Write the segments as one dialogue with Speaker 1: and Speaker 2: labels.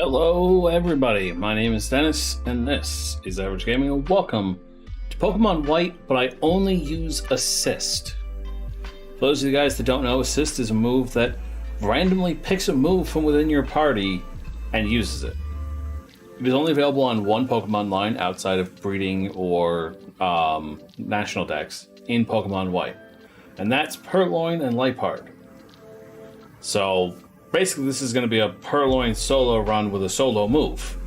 Speaker 1: Hello everybody, my name is Dennis, and this is Average Gaming, and welcome to Pokemon White, but I only use Assist. For those of you guys that don't know, Assist is a move that randomly picks a move from within your party and uses it. It is only available on one Pokemon line outside of breeding or National Dex in Pokemon White, and that's Purloin and Liepard. So basically, this is going to be a Purloin solo run with a solo move.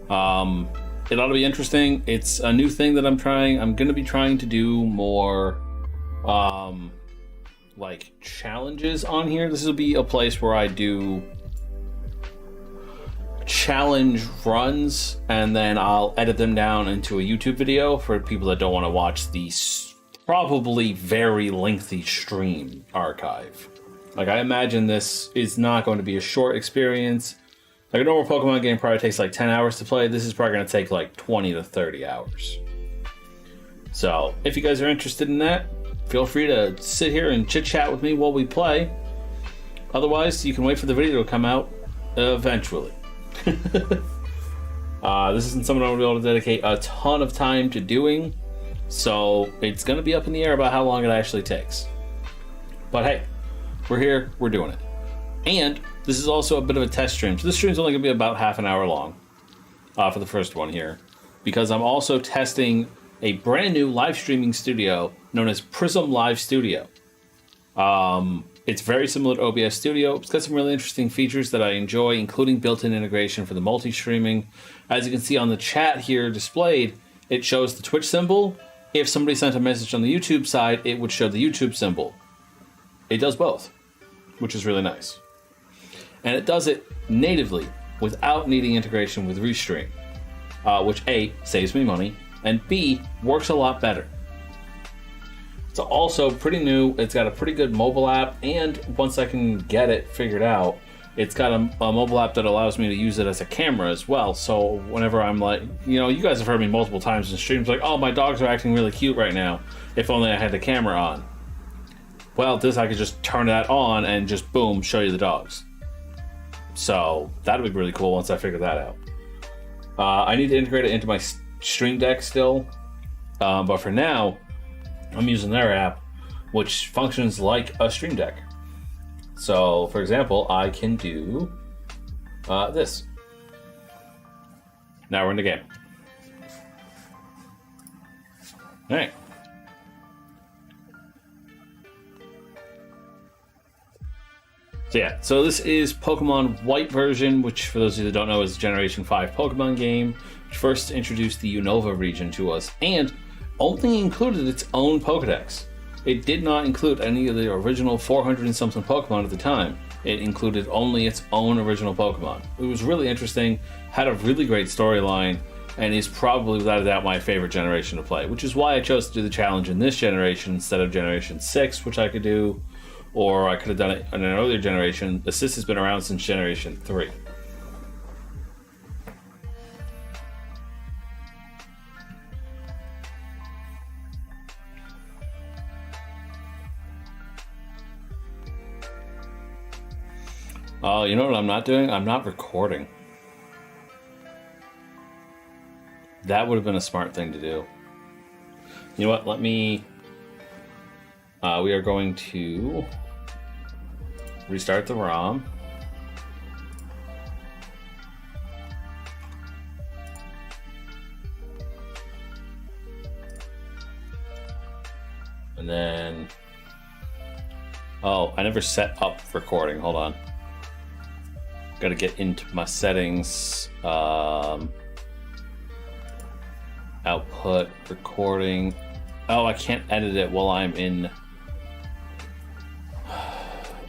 Speaker 1: It ought to be interesting. It's a new thing that I'm trying. I'm going to be trying to do more, like, challenges on here. This will be a place where I do challenge runs, and then I'll edit them down into a YouTube video for people that don't want to watch the probably very lengthy stream archive. Like, I imagine this is not going to be a short experience. Like, a normal Pokemon game probably takes like 10 hours to play. This is probably going to take like 20 to 30 hours. So, if you guys are interested in that, feel free to sit here and chit-chat with me while we play. Otherwise, you can wait for the video to come out eventually. This isn't something I'm going to be able to dedicate a ton of time to doing. So it's going to be up in the air about how long it actually takes. But hey, we're here, we're doing it. And this is also a bit of a test stream. So this stream is only going to be about half an hour long for the first one here. Because I'm also testing a brand new live streaming studio known as Prism Live Studio. It's very similar to OBS Studio. It's got some really interesting features that I enjoy, including built-in integration for the multi-streaming. As you can see on the chat here displayed, it shows the Twitch symbol. If somebody sent a message on the YouTube side, it would show the YouTube symbol. It does both, which is really nice. And it does it natively without needing integration with Restream, which A, saves me money, and B, works a lot better. It's also pretty new. It's got a pretty good mobile app, and once I can get it figured out, it's got a mobile app that allows me to use it as a camera as well. So whenever I'm like, you know, you guys have heard me multiple times in streams like, oh, my dogs are acting really cute right now. If only I had the camera on. Well, this I could just turn that on and just boom, show you the dogs. So that'd be really cool once I figure that out. I need to integrate it into my Stream Deck still. But for now, I'm using their app, which functions like a Stream Deck. So, for example, I can do this. Now we're in the game. All right. So yeah, so this is Pokemon White version, which for those of you that don't know is a Generation 5 Pokemon game, which first introduced the Unova region to us, and only included its own Pokedex. It did not include any of the original 400 and something Pokemon at the time. It included only its own original Pokemon. It was really interesting, had a really great storyline, and is probably without a doubt my favorite generation to play, which is why I chose to do the challenge in this generation instead of Generation 6, which I could do, or I could have done it in an earlier generation. Assist has been around since Generation 3. Oh, you know what I'm not doing? I'm not recording. That would have been a smart thing to do. You know what? Let me... we are going to restart the ROM. And then... Oh, I never set up recording. Hold on. Got to get into my settings. Output, recording. Oh, I can't edit it while I'm in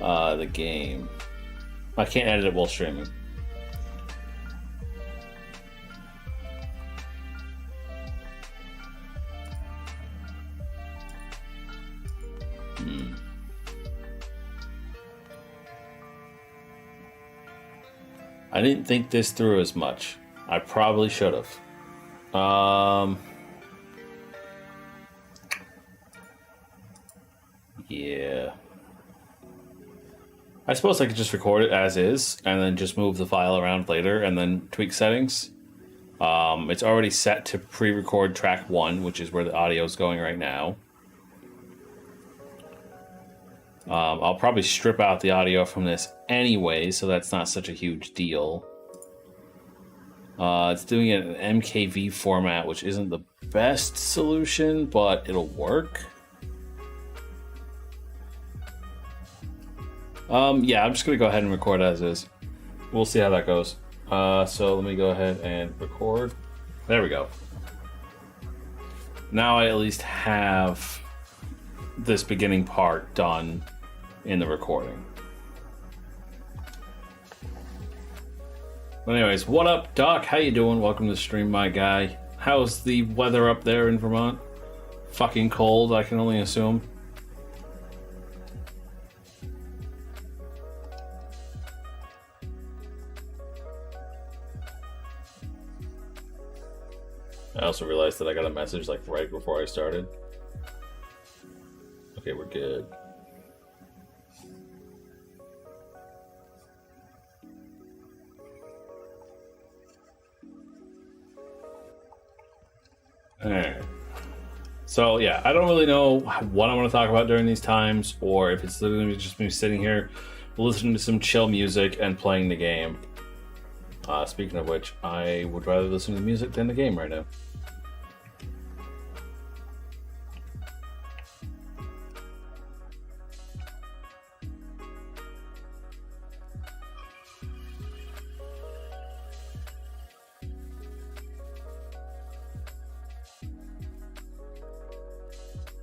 Speaker 1: the game. I can't edit it while streaming. I didn't think this through as much. I probably should have. Yeah. I suppose I could just record it as is and then just move the file around later and then tweak settings. It's already set to pre-record track 1, which is where the audio is going right now. I'll probably strip out the audio from this anyway, so that's not such a huge deal. It's doing it in MKV format, which isn't the best solution, but it'll work. Yeah, I'm just going to go ahead and record as is. We'll see how that goes. So let me go ahead and record. There we go. Now I at least have this beginning part done in the recording. But anyways, what up, Doc? How you doing? Welcome to the stream, my guy. How's the weather up there in Vermont? Fucking cold, I can only assume. I also realized that I got a message like right before I started. Okay, we're good. Alright. So yeah, I don't really know what I want to talk about during these times, or if it's literally just me sitting here listening to some chill music and playing the game. Speaking of which, I would rather listen to the music than the game right now.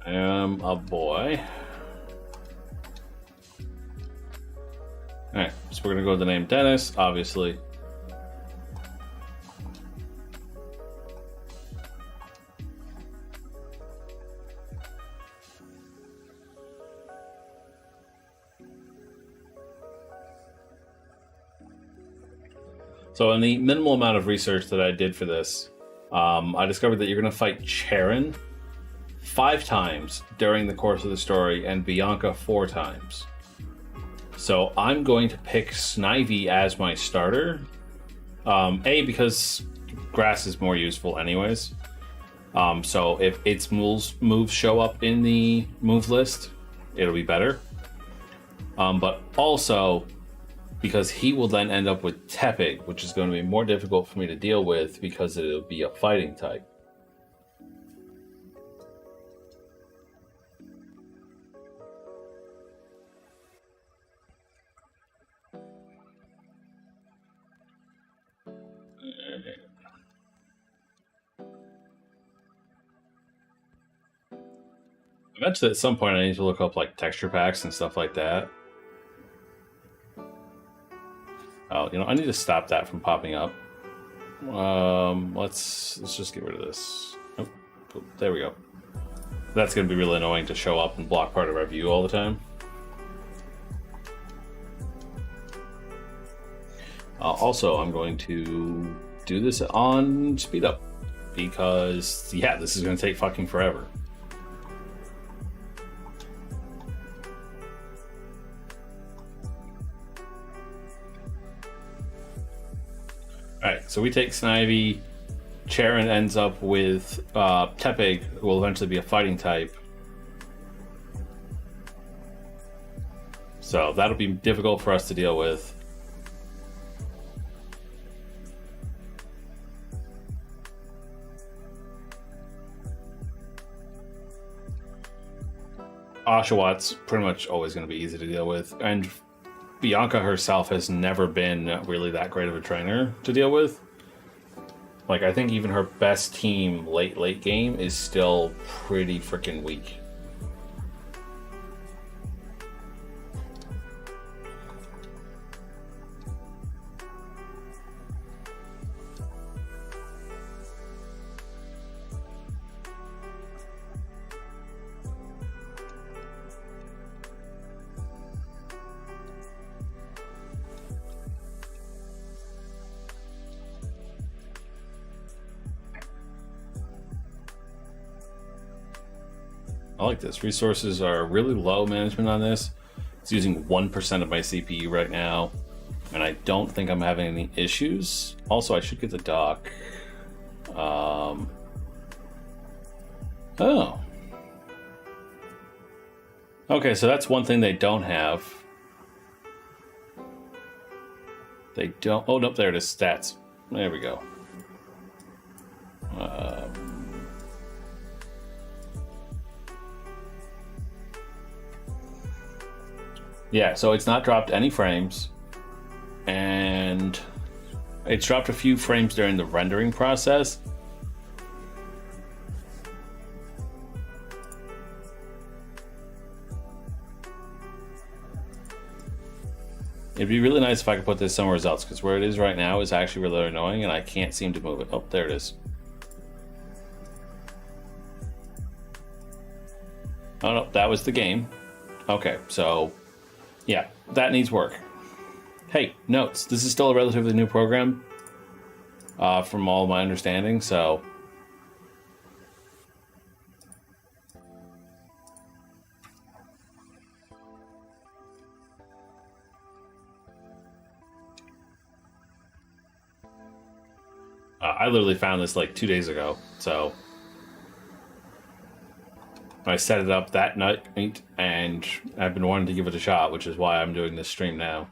Speaker 1: I am a boy. Alright, so we're gonna go with the name Dennis, obviously. So in the minimal amount of research that I did for this, I discovered that you're going to fight Charon 5 times during the course of the story and Bianca 4 times. So I'm going to pick Snivy as my starter. A, because grass is more useful anyways. So if its moves show up in the move list, it'll be better. But also because he will then end up with Tepig, which is going to be more difficult for me to deal with because it'll be a fighting type. Eventually, at some point, I need to look up like texture packs and stuff like that. Oh, you know, I need to stop that from popping up. Let's just get rid of this. Oh, cool. There we go. That's going to be really annoying to show up and block part of our view all the time. Also, I'm going to do this on speed up because, yeah, this is going to take fucking forever. Alright, so we take Snivy. Charon ends up with Tepig, who will eventually be a fighting type. So that'll be difficult for us to deal with. Oshawott pretty much always going to be easy to deal with, and Bianca herself has never been really that great of a trainer to deal with. Like, I think even her best team late game is still pretty freaking weak. I like this. Resources are really low management on this. It's using 1% of my CPU right now, and I don't think I'm having any issues. Also, I should get the dock. Oh. Okay, so that's one thing they don't have. They don't... Oh, nope, there it is. Stats. There we go. Yeah, so it's not dropped any frames. And it's dropped a few frames during the rendering process. It'd be really nice if I could put this somewhere else, because where it is right now is actually really annoying and I can't seem to move it. Oh, there it is. Oh no, that was the game. Okay, so yeah, that needs work. Hey, notes. This is still a relatively new program, from all my understanding, so... I literally found this like 2 days ago, so... I set it up that night, and I've been wanting to give it a shot, which is why I'm doing this stream now.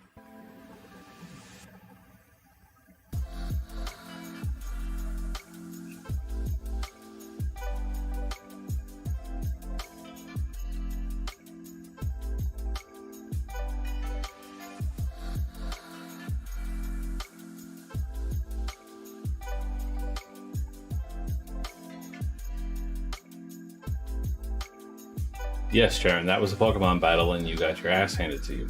Speaker 1: Yes, Sharon, that was a Pokemon battle and you got your ass handed to you.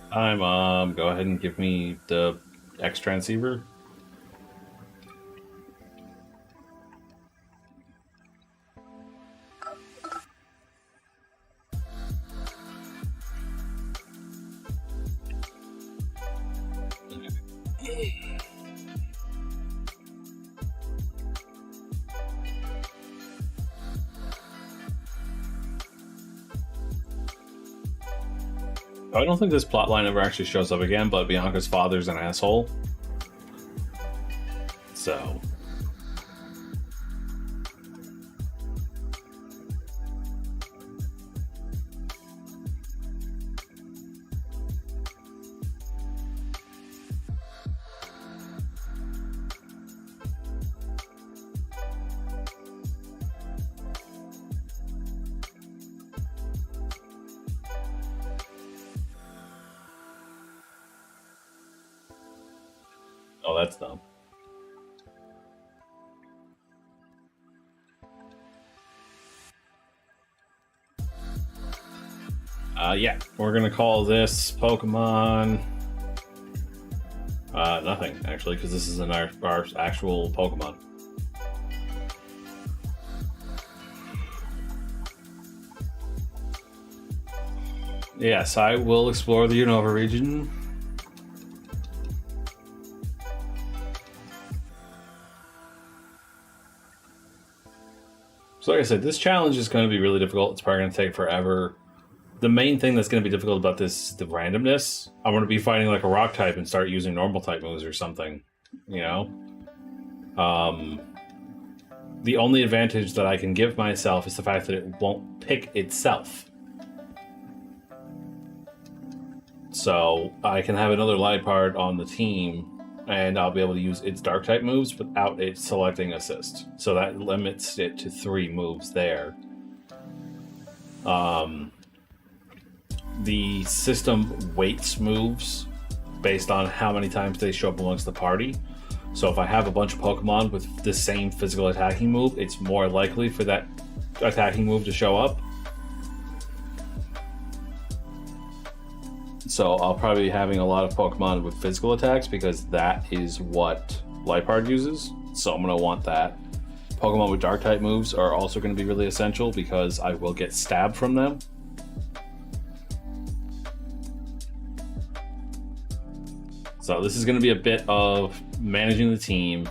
Speaker 1: Hi, Mom. Go ahead and give me the X transceiver. I don't think this plotline ever actually shows up again, but Bianca's father's an asshole. So... Oh, that's dumb. Yeah, we're gonna call this Pokemon... nothing, actually, because this isn't our actual Pokemon. Yes, I will explore the Unova region. So like I said, this challenge is going to be really difficult. It's probably going to take forever. The main thing that's going to be difficult about this is the randomness. I'm going to be fighting like a rock type and start using normal type moves or something, you know? The only advantage that I can give myself is the fact that it won't pick itself. So I can have another Liepard on the team and I'll be able to use its dark type moves without it selecting assist. So that limits it to 3 moves there. The system weights moves based on how many times they show up amongst the party. So if I have a bunch of Pokemon with the same physical attacking move, it's more likely for that attacking move to show up. So I'll probably be having a lot of Pokemon with physical attacks because that is what Liepard uses. So I'm going to want that. Pokemon with dark type moves are also going to be really essential because I will get stabbed from them. So this is going to be a bit of managing the team.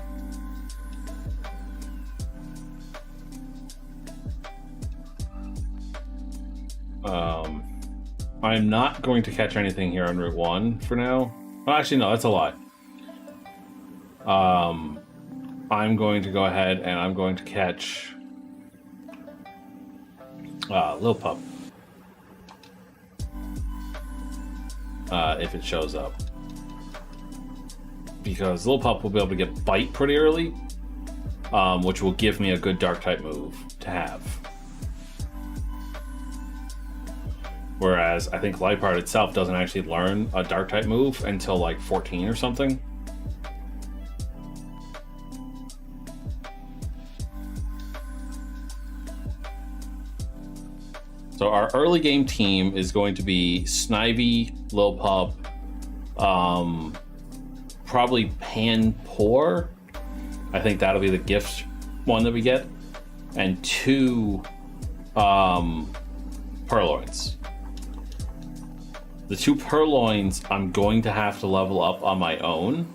Speaker 1: I'm not going to catch anything here on Route 1 for now. Well, actually, no, that's a lie. I'm going to go ahead and I'm going to catch Lil Pup. If it shows up. Because Lil Pup will be able to get Bite pretty early, which will give me a good dark type move to have. Whereas I think Liepard itself doesn't actually learn a dark type move until like 14 or something. So our early game team is going to be Snivy, Lil Pup, probably Panpour. I think that'll be the gift one that we get. And 2 Purloins. The 2 Purloins I'm going to have to level up on my own.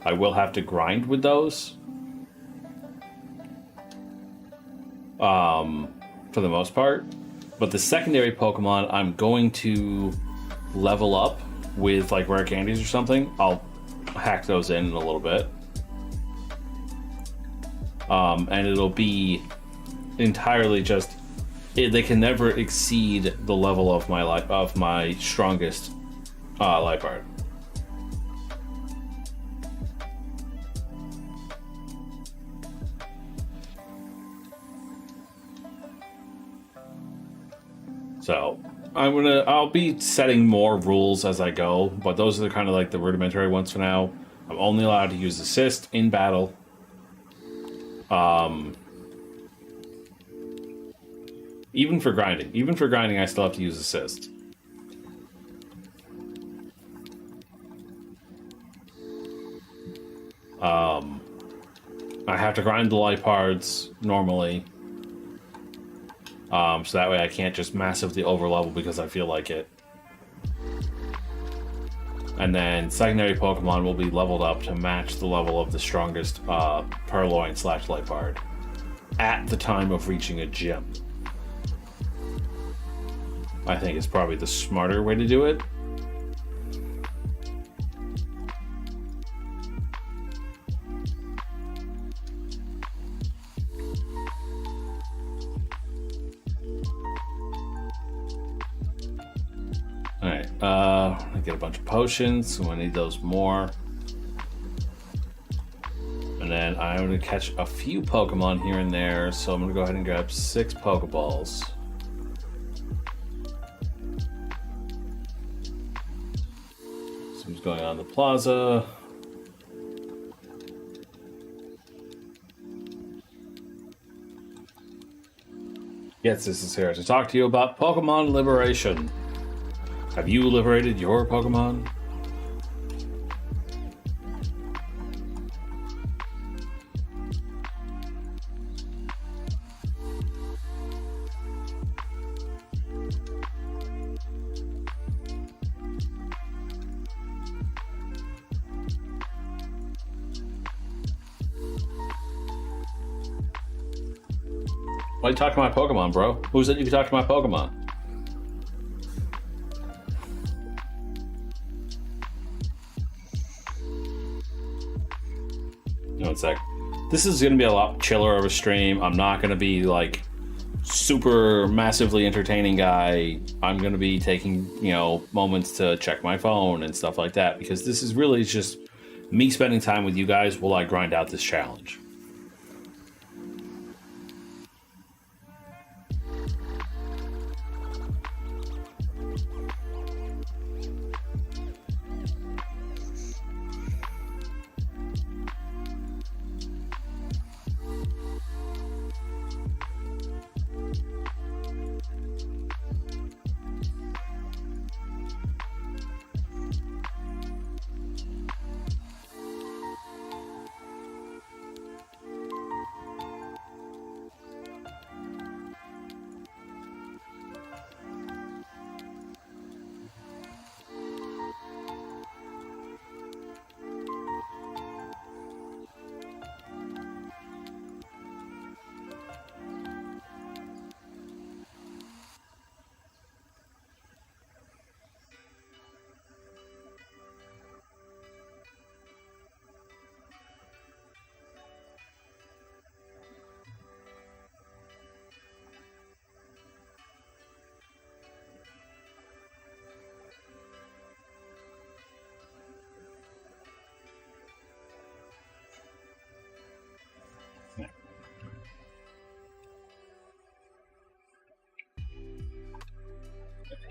Speaker 1: I will have to grind with those. For the most part. But the secondary Pokemon I'm going to level up with like rare candies or something. I'll hack those in a little bit. And it'll be entirely just they can never exceed the level of my strongest Liepard. So I'll be setting more rules as I go, but those are kind of like the rudimentary ones for now. I'm only allowed to use Assist in battle. Even for grinding, I still have to use Assist. I have to grind the Liepards normally. So that way I can't just massively overlevel because I feel like it. And then secondary Pokemon will be leveled up to match the level of the strongest Purloin / Liepard at the time of reaching a gym. I think it's probably the smarter way to do it. Alright, I get a bunch of potions, so I need those more. And then I'm going to catch a few Pokemon here and there, so I'm going to go ahead and grab 6 Pokeballs. Something's going on in the plaza. Yes, this is here to talk to you about Pokemon Liberation. Have you liberated your Pokemon? Why you talk to my Pokemon, bro? Who said you could talk to my Pokemon? One sec. This is going to be a lot chiller of a stream. I'm not going to be like super massively entertaining guy. I'm going to be taking, moments to check my phone and stuff like that because this is really just me spending time with you guys while I grind out this challenge.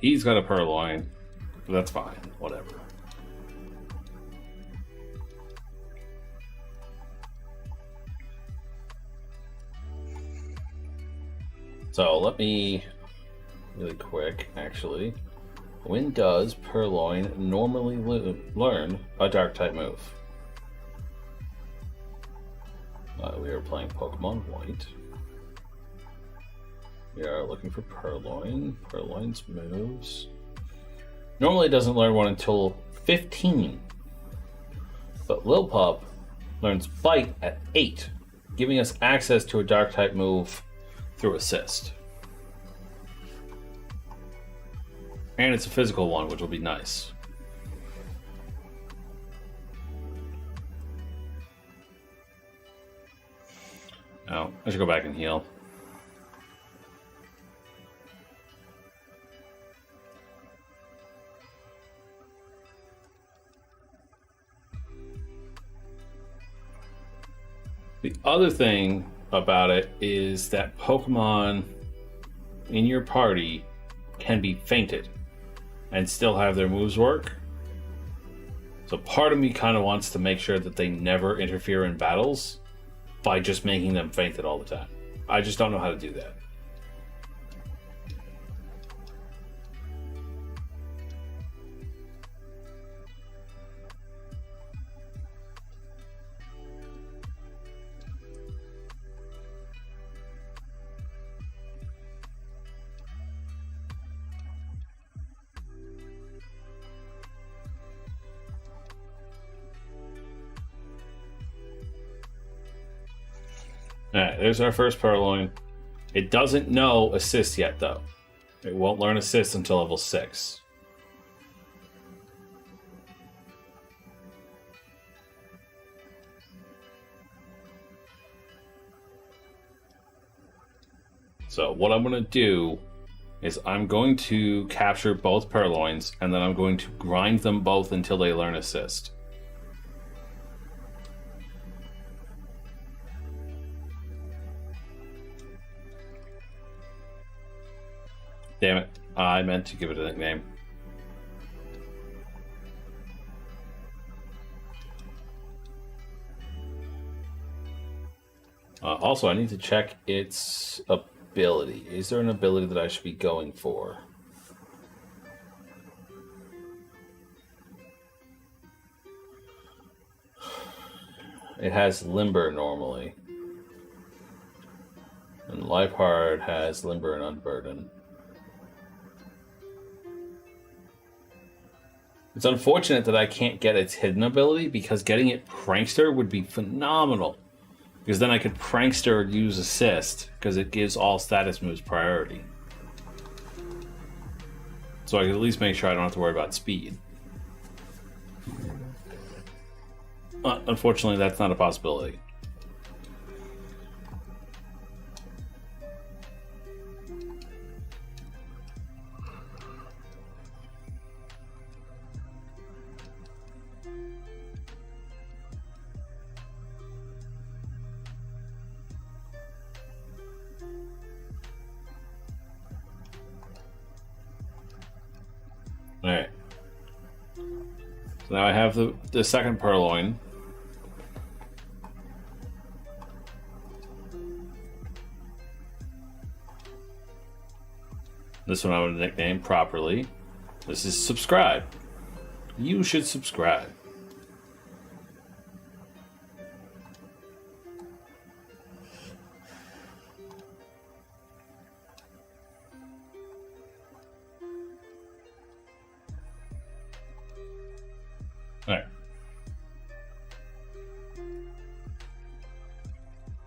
Speaker 1: He's got a Purloin. That's fine. Whatever. So let me, really quick, actually. When does Purloin normally learn a Dark-type move? We are playing Pokemon White. We are looking for Purloin. Purloin's moves. Normally it doesn't learn one until 15. But Lilpup learns Bite at 8, giving us access to a Dark-type move through Assist. And it's a physical one, which will be nice. Oh, I should go back and heal. The other thing about it is that Pokemon in your party can be fainted and still have their moves work. So part of me kind of wants to make sure that they never interfere in battles by just making them fainted all the time. I just don't know how to do that. Alright, there's our first Purloin. It doesn't know Assist yet, though. It won't learn Assist until level 6. So what I'm going to do is I'm going to capture both Purloins, and then I'm going to grind them both until they learn Assist. Damn it. I meant to give it a nickname. Also, I need to check its ability. Is there an ability that I should be going for? It has Limber normally. And Lifeheart has Limber and Unburden. It's unfortunate that I can't get its hidden ability, because getting it Prankster would be phenomenal. Because then I could Prankster use Assist, because it gives all status moves priority. So I could at least make sure I don't have to worry about speed. Unfortunately, that's not a possibility. Alright. So now I have the second Purloin. This one I would nickname properly. This is Subscribe. You should subscribe. Alright.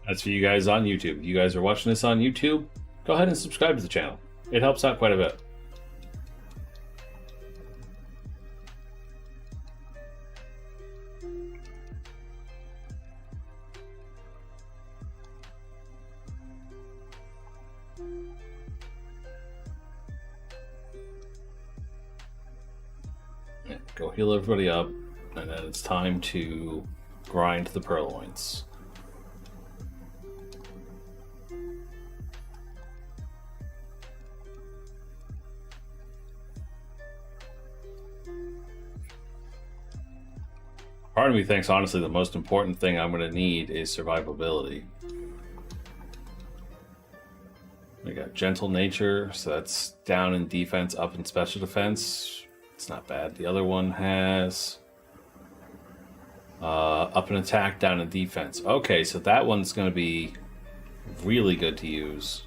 Speaker 1: That's for you guys on YouTube. If you guys are watching this on YouTube, go ahead and subscribe to the channel. It helps out quite a bit. Yeah, go heal everybody up, and then it's time to grind the Purloins. Part of me thinks, honestly, the most important thing I'm going to need is survivability. We got gentle nature, so that's down in defense, up in special defense. It's not bad. The other one has up in attack, down in defense. Okay, so that one's going to be really good to use.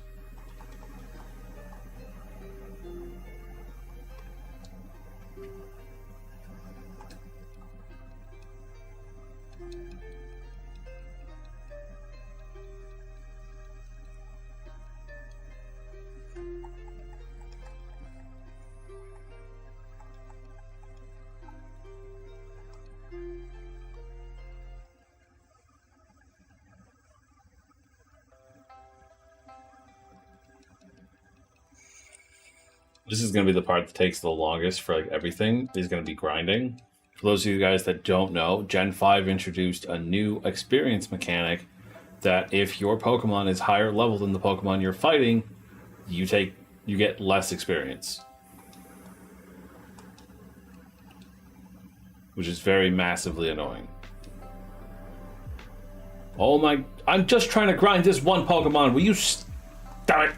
Speaker 1: This is going to be the part that takes the longest for like everything. Is going to be grinding. For those of you guys that don't know, Gen 5 introduced a new experience mechanic that if your Pokemon is higher level than the Pokemon you're fighting, you get less experience. Which is very massively annoying. Oh my, I'm just trying to grind this one Pokemon. Will you stop it?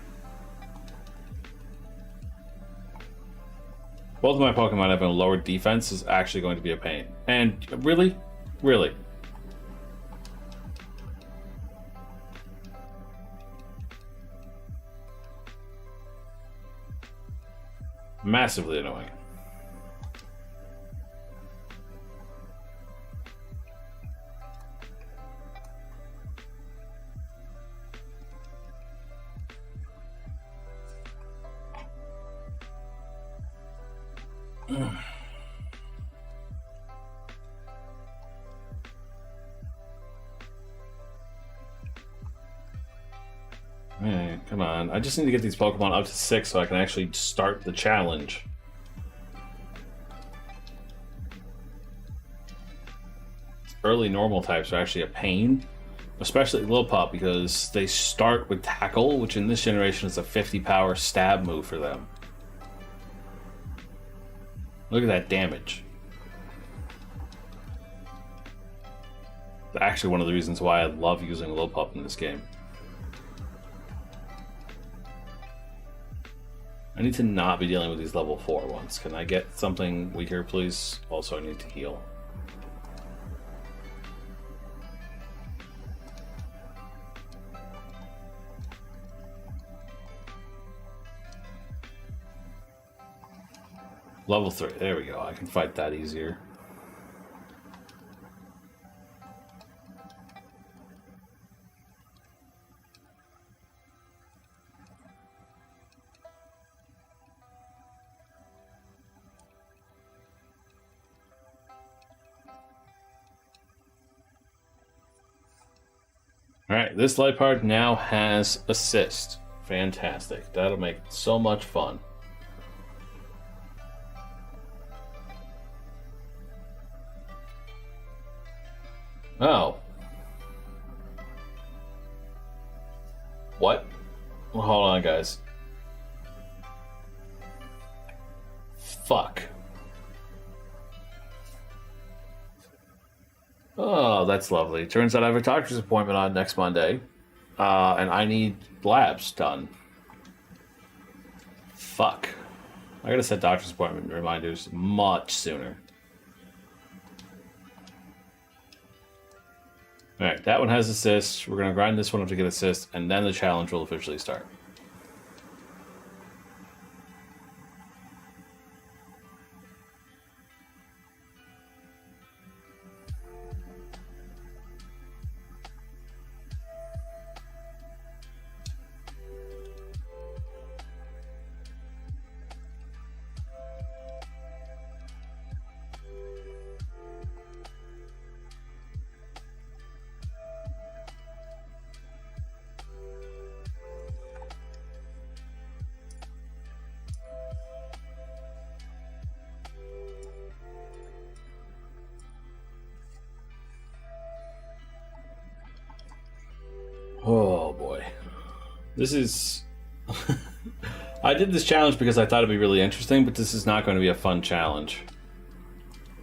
Speaker 1: Both of my Pokemon having a lower defense is actually going to be a pain. And really? Really? Massively annoying. Man, come on. I just need to get these Pokemon up to 6 so I can actually start the challenge. Early normal types are actually a pain, especially Lillipup, because they start with Tackle, which in this generation is a 50 power stab move for them. Look at that damage. Actually, one of the reasons why I love using Lillipup in this game. I need to not be dealing with these level 4 ones. Can I get something weaker, please? Also, I need to heal. Level 3. There we go. I can fight that easier. Alright, this Liepard now has Assist. Fantastic. That'll make so much fun. Oh. What? Well, hold on, guys. Fuck. Oh, that's lovely. Turns out I have a doctor's appointment on next Monday. And I need labs done. Fuck. I gotta set doctor's appointment reminders much sooner. Alright, that one has assist. We're gonna grind this one up to get assist, and then the challenge will officially start. Oh boy. This is... I did this challenge because I thought it'd be really interesting, but this is not going to be a fun challenge.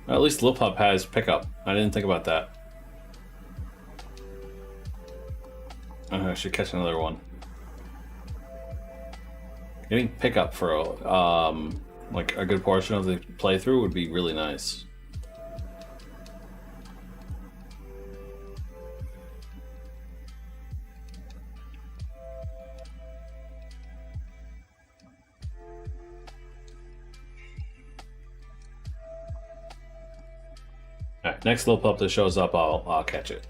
Speaker 1: At least Lilpup has pickup. I didn't think about that. I should catch another one. Getting pickup for like a good portion of the playthrough would be really nice. Alright, next little pup that shows up, I'll catch it.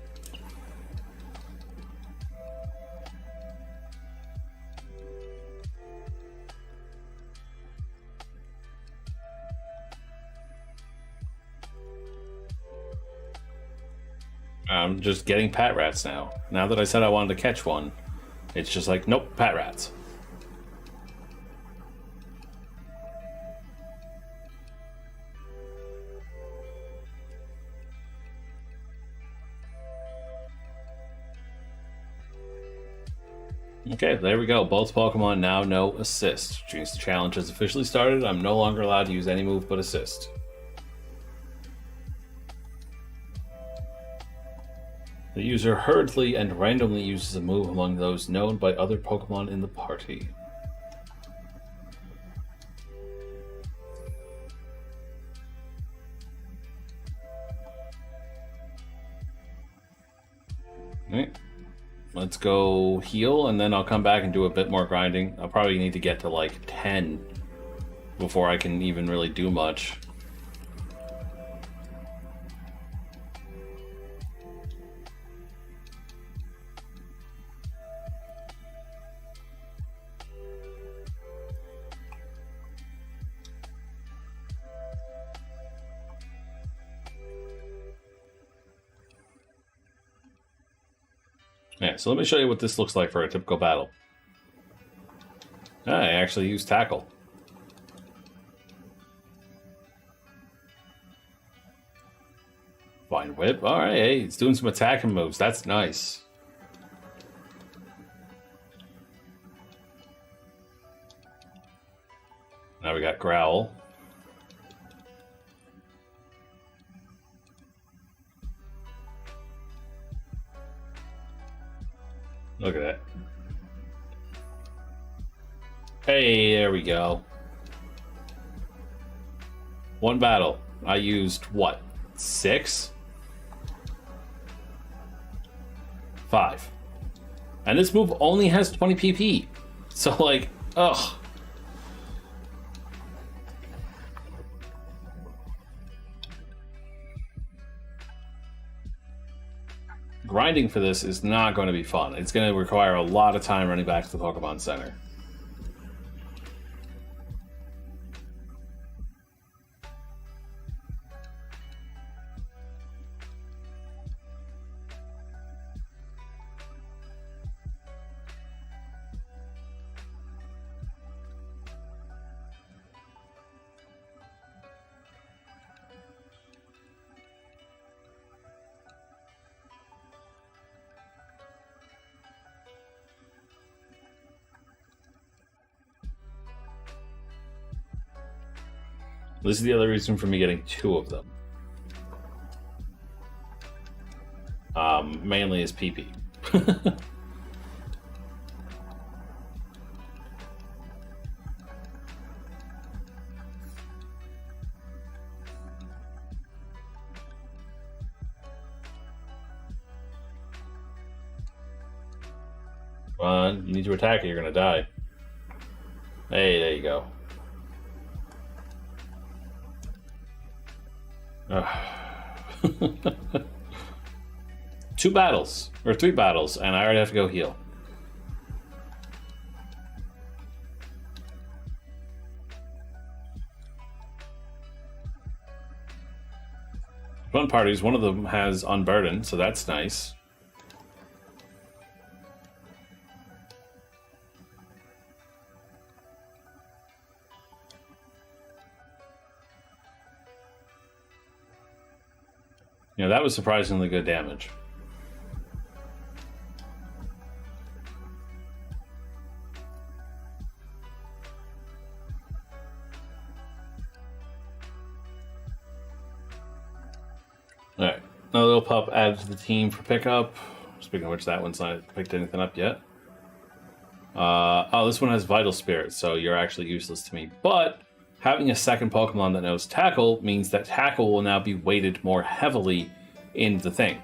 Speaker 1: I'm just getting pat rats now. Now that I said I wanted to catch one, it's just like, nope, pat rats. Okay, there we go. Both Pokemon now know Assist, which means the challenge has officially started. I'm no longer allowed to use any move but Assist. The user hurriedly and randomly uses a move among those known by other Pokemon in the party. Alright. Let's go heal, and then I'll come back and do a bit more grinding. I'll probably need to get to like 10 before I can even really do much. Yeah, so let me show you what this looks like for a typical battle. I actually use Tackle. Vine Whip. Alright, hey, it's doing some attacking moves. That's nice. Now we got Growl. Look at that. Hey, there we go. One battle. I used, what, 6? 5. And this move only has 20 PP. So, like, ugh. Grinding for this is not going to be fun. It's going to require a lot of time running back to the Pokemon Center. This is the other reason for me getting 2 of them. Mainly is PP. Come on, you need to attack it, you're gonna die. Hey, there you go. 2 battles, or 3 battles, and I already have to go heal. Fun parties, one of them has Unburden, so that's nice. You know, that was surprisingly good damage. Another little pup added to the team for pickup. Speaking of which, that one's not picked anything up yet. Oh, this one has Vital Spirit, so you're actually useless to me. But having a second Pokemon that knows Tackle means that Tackle will now be weighted more heavily in the thing.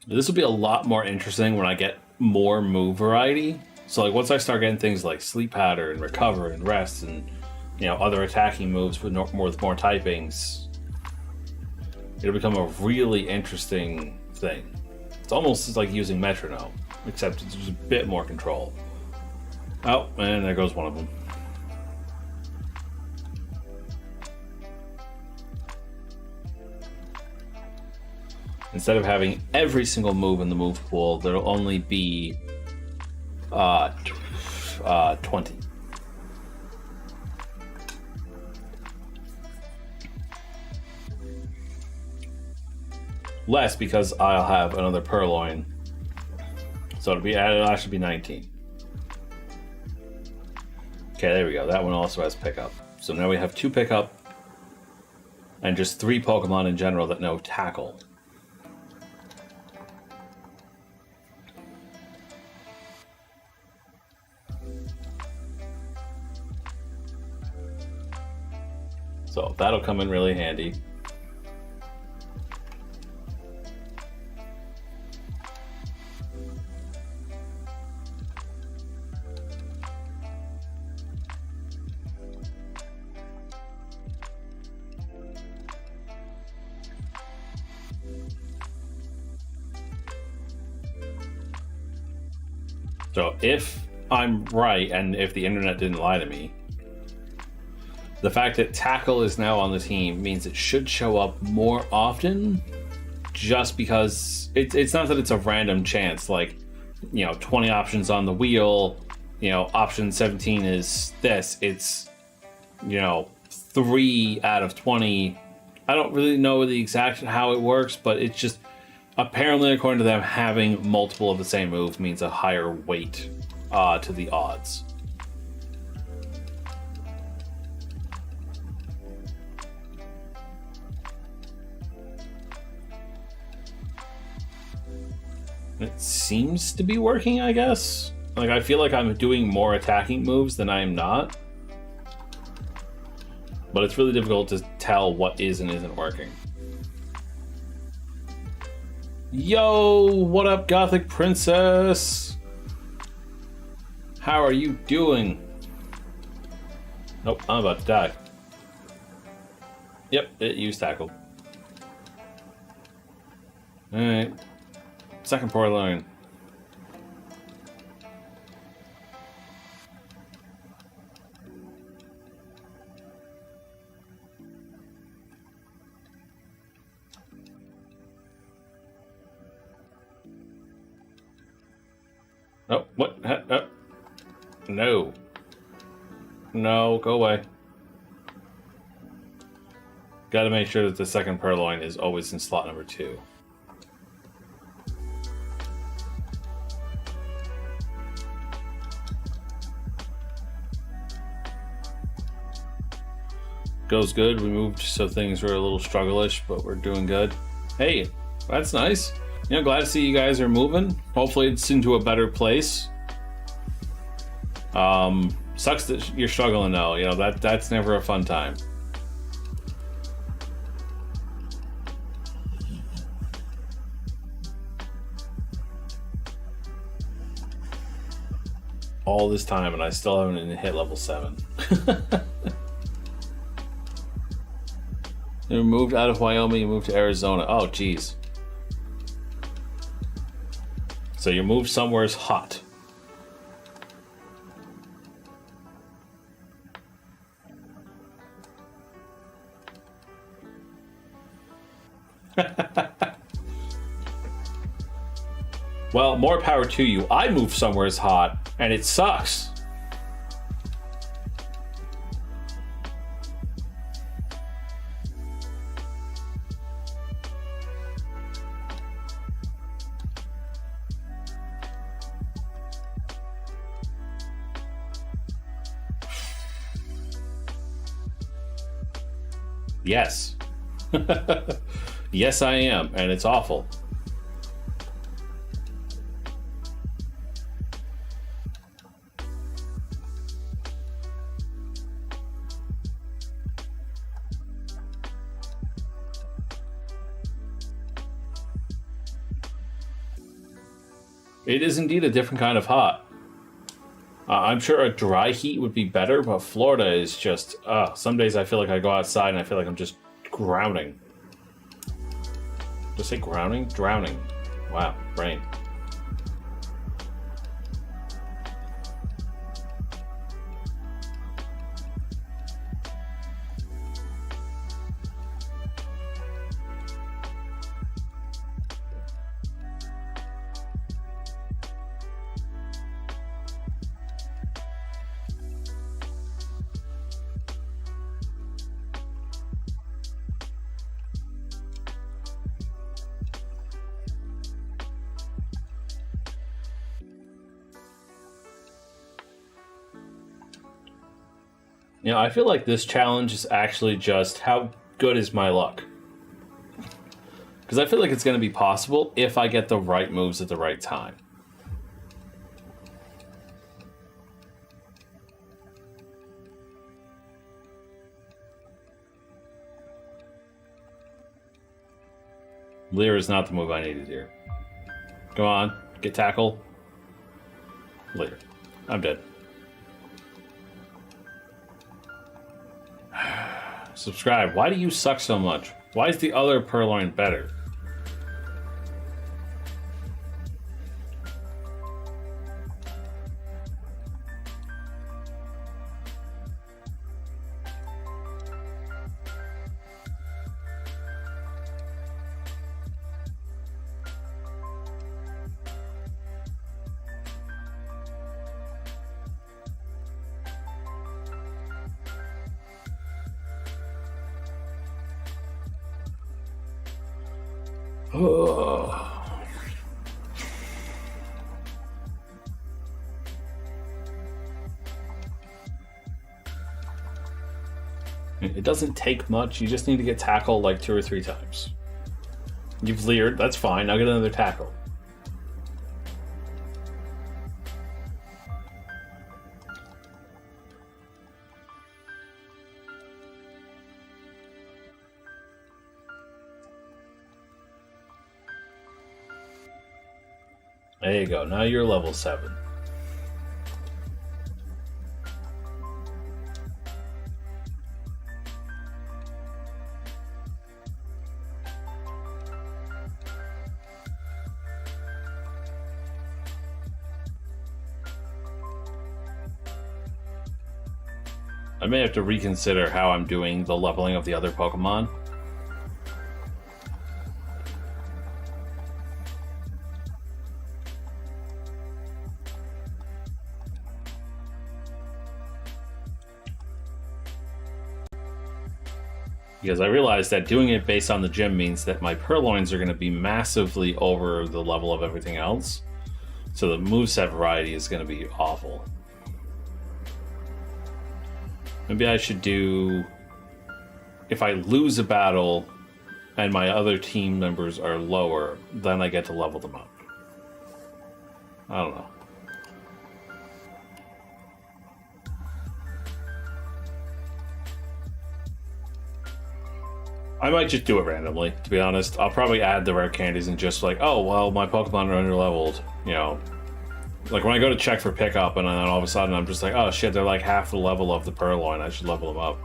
Speaker 1: This will be a lot more interesting when I get more move variety. So like once I start getting things like Sleep Pattern, Recover, and Rest, and other attacking moves with more typings, it'll become a really interesting thing. It's almost like using Metronome, except it's just a bit more control. Oh, and there goes one of them. Instead of having every single move in the move pool, there'll only be 20. Less because I'll have another Purloin. So it'll actually be 19. Okay, there we go. That one also has pickup. So now we have 2 pickup and just 3 Pokemon in general that know Tackle. So that'll come in really handy. So if I'm right, and if the internet didn't lie to me, the fact that Tackle is now on the team means it should show up more often, just because it's not that it's a random chance, like, 20 options on the wheel, option 17 is this. It's, 3 out of 20. I don't really know the exact how it works, but it's just, apparently, according to them, having multiple of the same move means a higher weight to the odds. It seems to be working, I guess. Like, I feel like I'm doing more attacking moves than I am not. But it's really difficult to tell what is and isn't working. Yo, what up, Gothic Princess? How are you doing? Nope, I'm about to die. Yep, it used Tackle. Alright. Second Purloin. Oh, what? Oh. No. No, go away. Gotta make sure that the second Purloin is always in slot number 2. Goes good. We moved, so things were a little struggle-ish, but we're doing good. Hey, that's nice. Glad to see you guys are moving. Hopefully it's into a better place. Sucks that you're struggling though. That's never a fun time. All this time and I still haven't even hit level 7. You moved out of Wyoming, you moved to Arizona. Oh, geez. So you moved somewhere's hot. Well, more power to you. I moved somewhere's hot, and it sucks. Yes. Yes, I am, and it's awful. It is indeed a different kind of hot. I'm sure a dry heat would be better, but Florida is just... some days I feel like I go outside and I feel like I'm just drowning. Did I say drowning? Drowning. Wow, brain. You know, I feel like this challenge is actually just how good is my luck. Because I feel like it's going to be possible if I get the right moves at the right time. Leer is not the move I needed here. Come on, get tackle. Leer. I'm dead. Subscribe. Why do you suck so much? Why is the other Purloin better? It doesn't take much. You just need to get tackled like 2 or 3 times. You've leered. That's fine. I'll get another tackle. There you go. Now you're level 7. I may have to reconsider how I'm doing the leveling of the other Pokemon. Because I realized that doing it based on the gym means that my Purloins are going to be massively over the level of everything else. So the moveset variety is going to be awful. Maybe I should do... If I lose a battle and my other team members are lower, then I get to level them up. I don't know. I might just do it randomly, to be honest. I'll probably add the rare candies and just like, oh, well, my Pokemon are underleveled, you know. Like when I go to check for pickup and then all of a sudden I'm just like, oh shit, they're like half the level of the Purloin. I should level them up.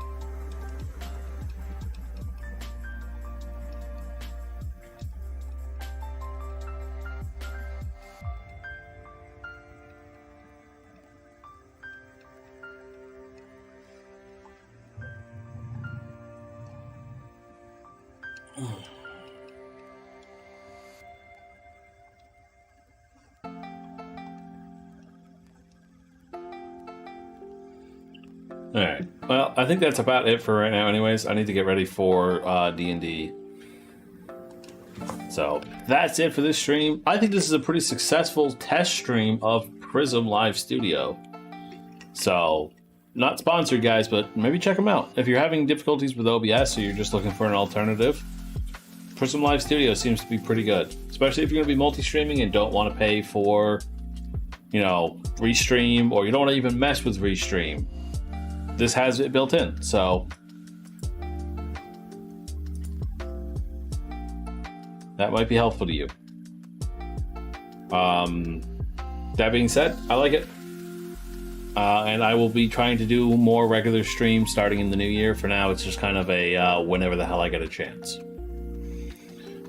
Speaker 1: Alright, well, I think that's about it for right now anyways. I need to get ready for D&D. So, that's it for this stream. I think this is a pretty successful test stream of Prism Live Studio. So, Not sponsored, guys, but maybe check them out. If you're having difficulties with OBS or you're just looking for an alternative, Prism Live Studio seems to be pretty good. Especially if you're going to be multi-streaming and don't want to pay for, Restream, or you don't want to even mess with Restream. This has it built in, so that might be helpful to you. That being said, I like it. And I will be trying to do more regular streams starting in the new year. For now, it's just kind of a whenever the hell I get a chance.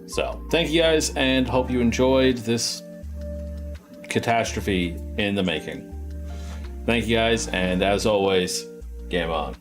Speaker 1: So, thank you guys, and hope you enjoyed this catastrophe in the making. Thank you guys, and as always, game on.